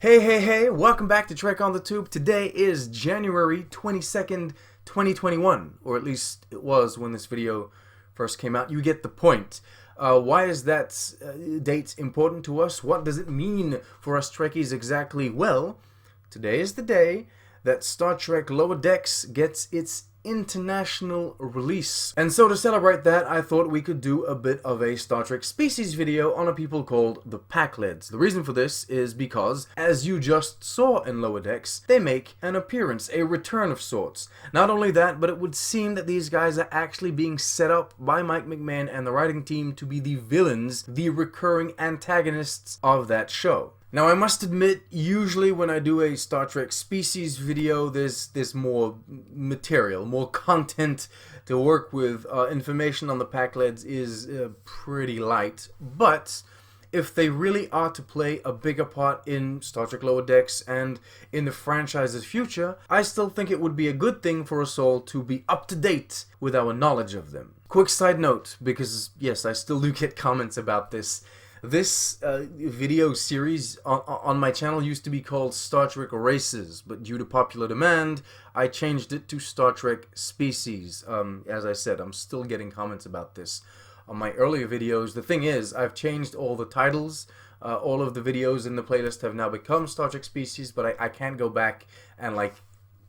Hey, welcome back to Trek on the Tube. Today is January 22nd, 2021, or at least it was when this video first came out. You get the point. Why is that date important to us? What does it mean for us Trekkies exactly? Well, today is the day that Star Trek Lower Decks gets its international release. And so to celebrate that, I thought we could do a bit of a Star Trek species video on a people called the Pakleds. The reason for this is because, as you just saw in Lower Decks, they make an appearance, a return of sorts. Not only that, but it would seem that these guys are actually being set up by Mike McMahon and the writing team to be the villains, the recurring antagonists of that show. Now, I must admit, usually when I do a Star Trek species video, there's more material, more content to work with. Information on the Pakleds is pretty light, but if they really are to play a bigger part in Star Trek Lower Decks and in the franchise's future, I still think it would be a good thing for us all to be up to date with our knowledge of them. Quick side note, because yes, I still do get comments about this. This video series on my channel used to be called Star Trek Races, but due to popular demand, I changed it to Star Trek Species. As I said, I'm still getting comments about this on my earlier videos. The thing is, I've changed all the titles. All of the videos in the playlist have now become Star Trek Species, but I can't go back and like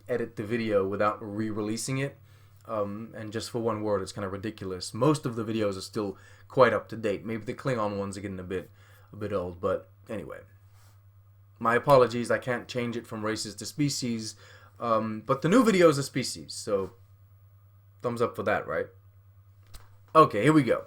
edit the video without re-releasing it. And just for one word, it's kind of ridiculous. Most of the videos are still quite up to date. Maybe the Klingon ones are getting a bit old, but anyway. My apologies, I can't change it from races to species, but the new videos are species, so thumbs up for that, right? Okay, here we go.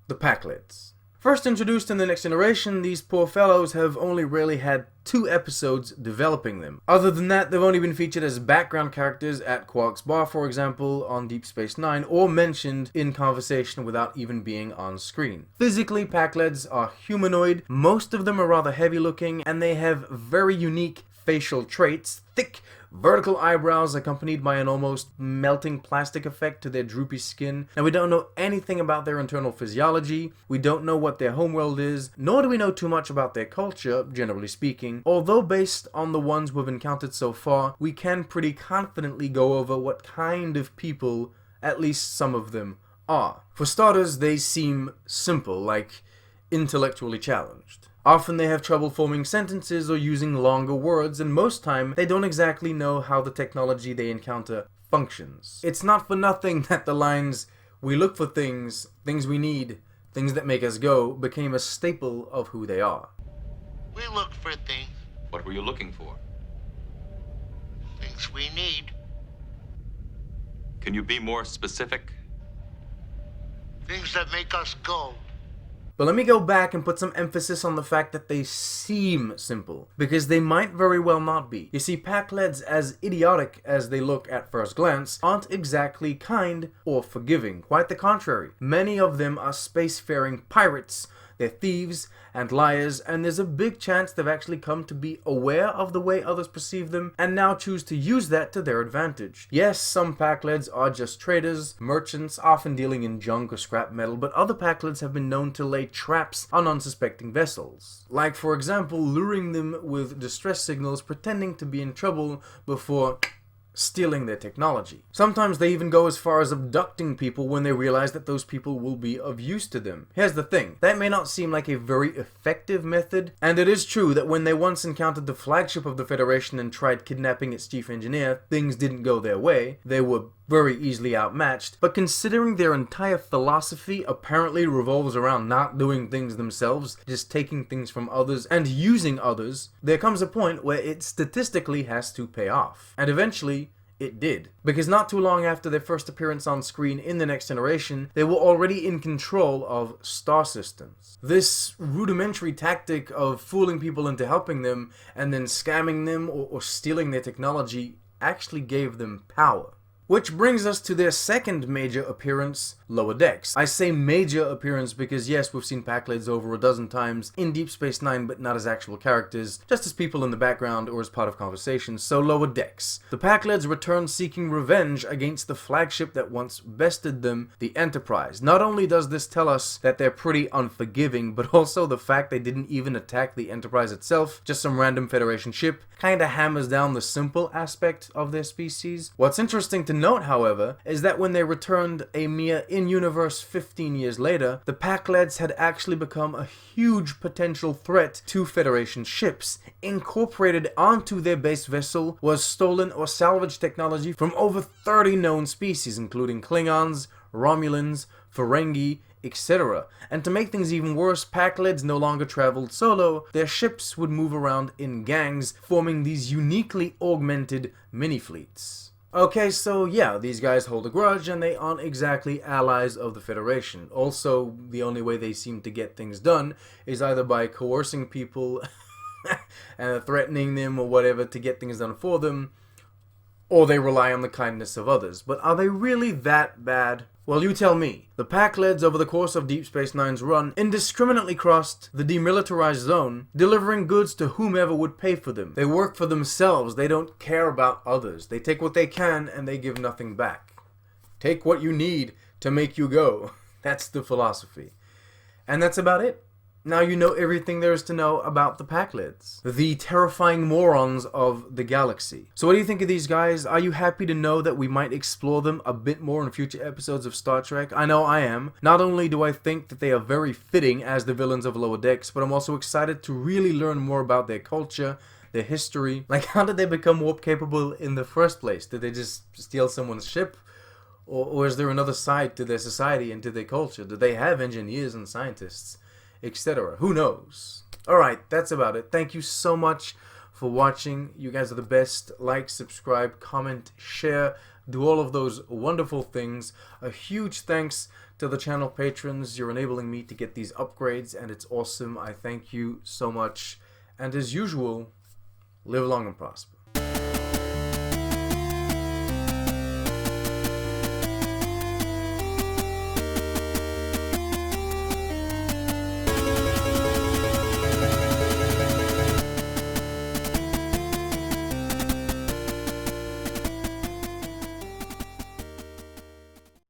The Pakleds. First introduced in The Next Generation, these poor fellows have only really had 2 episodes developing them. Other than that, they've only been featured as background characters at Quark's Bar, for example, on Deep Space Nine, or mentioned in conversation without even being on screen. Physically, Pakleds are humanoid, most of them are rather heavy looking, and they have very unique facial traits, thick vertical eyebrows accompanied by an almost melting plastic effect to their droopy skin. Now, we don't know anything about their internal physiology, we don't know what their homeworld is, nor do we know too much about their culture, generally speaking, although based on the ones we've encountered so far, we can pretty confidently go over what kind of people at least some of them are. For starters, they seem simple, like intellectually challenged. Often they have trouble forming sentences or using longer words, and most time they don't exactly know how the technology they encounter functions. It's not for nothing that the lines, "We look for things, things we need, things that make us go," became a staple of who they are. We look for things. What were you looking for? Things we need. Can you be more specific? Things that make us go. But let me go back and put some emphasis on the fact that they seem simple, because they might very well not be. You see, Pakleds, as idiotic as they look at first glance, aren't exactly kind or forgiving. Quite the contrary. Many of them are spacefaring pirates. They're thieves and liars, and there's a big chance they've actually come to be aware of the way others perceive them, and now choose to use that to their advantage. Yes, some Pakleds are just traders, merchants, often dealing in junk or scrap metal, but other Pakleds have been known to lay traps on unsuspecting vessels. Like, for example, luring them with distress signals, pretending to be in trouble before stealing their technology. Sometimes they even go as far as abducting people when they realize that those people will be of use to them. Here's the thing, that may not seem like a very effective method, and it is true that when they once encountered the flagship of the Federation and tried kidnapping its chief engineer, things didn't go their way. They were very easily outmatched, but considering their entire philosophy apparently revolves around not doing things themselves, just taking things from others and using others, there comes a point where it statistically has to pay off. And eventually, it did. Because not too long after their first appearance on screen in The Next Generation, they were already in control of star systems. This rudimentary tactic of fooling people into helping them and then scamming them or stealing their technology actually gave them power. Which brings us to their second major appearance, Lower Decks. I say major appearance because yes, we've seen Pakleds over a dozen times in Deep Space Nine, but not as actual characters, just as people in the background or as part of conversations, so Lower Decks. The Pakleds return seeking revenge against the flagship that once bested them, the Enterprise. Not only does this tell us that they're pretty unforgiving, but also the fact they didn't even attack the Enterprise itself, just some random Federation ship, kinda hammers down the simple aspect of their species. What's interesting to note, however, is that when they returned a mere in-universe 15 years later, the Pakleds had actually become a huge potential threat to Federation ships. Incorporated onto their base vessel was stolen or salvaged technology from over 30 known species, including Klingons, Romulans, Ferengi, etc. And to make things even worse, Pakleds no longer traveled solo. Their ships would move around in gangs, forming these uniquely augmented mini-fleets. Okay, so yeah, these guys hold a grudge and they aren't exactly allies of the Federation. Also, the only way they seem to get things done is either by coercing people and threatening them or whatever to get things done for them, or they rely on the kindness of others. But are they really that bad? Well, you tell me. The Pakleds, over the course of Deep Space Nine's run, indiscriminately crossed the demilitarized zone, delivering goods to whomever would pay for them. They work for themselves, they don't care about others. They take what they can and they give nothing back. Take what you need to make you go. That's the philosophy. And that's about it. Now you know everything there is to know about the Pakleds, the terrifying morons of the galaxy. So what do you think of these guys? Are you happy to know that we might explore them a bit more in future episodes of Star Trek? I know I am. Not only do I think that they are very fitting as the villains of Lower Decks, but I'm also excited to really learn more about their culture, their history. Like, how did they become warp capable in the first place? Did they just steal someone's ship? Or is there another side to their society and to their culture? Do they have engineers and scientists, etc.? Who knows? Alright, that's about it. Thank you so much for watching. You guys are the best. Like, subscribe, comment, share, do all of those wonderful things. A huge thanks to the channel patrons. You're enabling me to get these upgrades and it's awesome. I thank you so much. And as usual, live long and prosper.